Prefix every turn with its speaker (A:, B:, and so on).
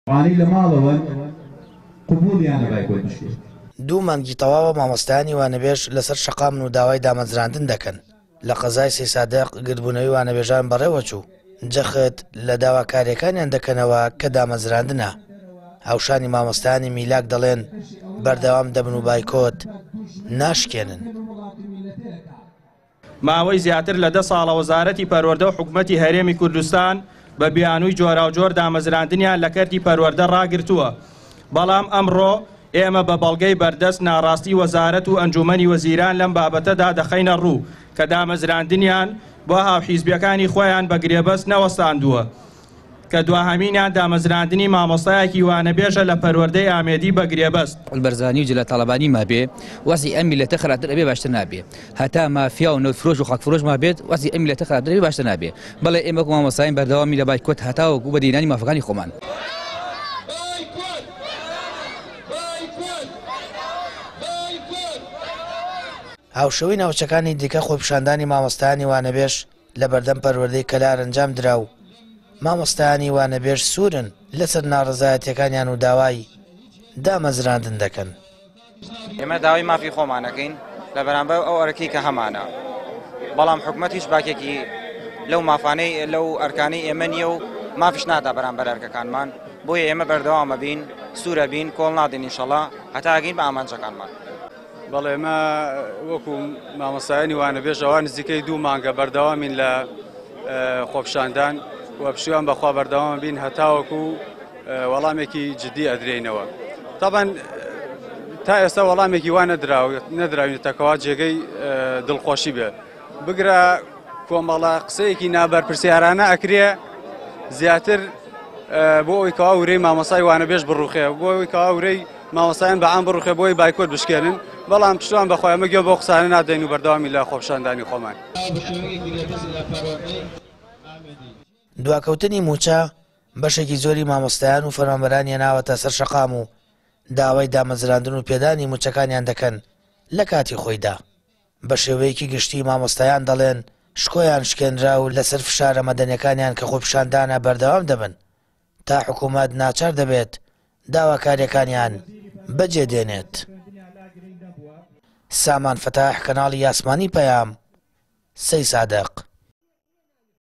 A: وانی لماڵەوە قبولیانە بایکۆت بشکێت.
B: دوو مانگی تەواوە مامۆستایانی وانەبێژ لەسەر شەقامن و داوای دامەزراندن دەکەن. لە قەزای سێ سادەق گرتبوونەوەی وانەبێژان بەڕێوە چوو. جەخت لە داواکاریەکانیان دەکەنەوە کە دامەزراندنە. هاوشانی مامۆستایانی میلاک دەڵێن بەردەوام دەبن و بایکۆت ناشکێنن.
C: ماوەی زیاتر لە 10 ساڵە وەزارەتی پەروەردە و حکوومەتی هەرێمی کوردستان بە بیانووی جۆراوجۆر دامەزراندنیان لە کەرتی پەروەردە ڕاگرتووە. بەڵام ئەمڕۆ ئێمە بە بەڵگەی بەردەست ناڕاستی وەزارەت و ئەنجومەنی وەزیران لەم بابەتەدا دەخەینە ڕوو کە دامەزراندنیان بۆ هاوحیزبیەکانی خۆیان بە گرێبەست نەوەستاندووە کە دواهەمینیان دامەزراندنی مامۆستایەکی وانەبێژە لە پەروەردەی ئامێدی بە گرێبەست.
D: البەرزانی و جلە تاڵەبانی مابێ وەزی ئەم میلەتە خراپتر ئەبێ باشتر نابێ. هەتا مافیا و نەوتفرۆش و خاکفرۆش مابێت وەزی ئەم میلەتە خراپتر ئەبێ باشتر نابێ. بەڵێ ئێمە وەکو مامۆستایان بەردەوامی لە بایکۆت هەتاوەکو بە دینانی مافەکانی خۆمان.
B: هاوشەوی ناوچەکانی دیکە خۆپیشاندانی مامۆستایانی وانەبێژ لە بەردەم پەروەردەی کەلار ئەنجام درا و مامۆستایانی وانەبێژ سوورن لەسەر ناڕەزایەتیەکانیان و داوای دامەزراندن دەکەن.
E: ئێمە داوای مافی خۆمانەکەین لە بەرامبەر ئەو ئەرکی کە هەمانە، بەڵام حکوومەت هیچ باکێکی لەو مافانەی لەو ئەرکانەی ئێمە نییە و مافیش نادا بەرامبەر ئەرکەکانمان. بۆیە ئێمە بەردەوامە بین، سوورە بین، کۆڵ نادین ئینشەڵڵا هەتا ئەگەین بە ئامانجەکانمان.
F: بەڵێ ئێمە وەکو مامۆستایانی وانەبێژ ئەوان نزیکەی 2 مانگە بەردەوامین لە خۆپیشاندان و پشتیوان بەخوا بەردەوامە بین هەتاوەکو وەڵامێکی جدی ئەدرێنەوە. طبعاً تا ئێستا وەڵامێکی وان نەدراوێتەکەوا جێگەی دڵخۆشی بێ. بگرە کۆمەڵە قسەیەکی نابەرپرسیارانە ئەکرێ زیاتر بۆ ئەوی کەوا ورەی مامۆستای وانەبێژ بڕوخێ، بۆ ئەوی کەوا ورەی مامۆستایان بەعام بڕوخێ بۆی بایکۆت بشکێنن. بەڵام پشتیوان بەخوا ئێمە گوێ بۆ قسانە نادەین و بەردەوامی لە خۆپیشاندانی خۆمان.
B: دواکەوتنی موچە بەشێکی زۆری مامۆستایان و فەرمانبەران هێناوەتە سەر شەقام و داوای دامەزراندن و پێدانی موچەکانیان دەکەن لە کاتی خۆیدا. بە شێوەیەکی گشتی مامۆستایان دەڵێن شکۆیان شکێنرا و لەسەر فشارە مەدەنیەکانیان کە خۆپیشاندانە بەردەوام دەبن تا حکوومەت ناچار دەبێت داواکاریەکانیان بەجێدێنێت. سامان فتاح، کەناڵی یاسمانی پەیام، سەی سادەق.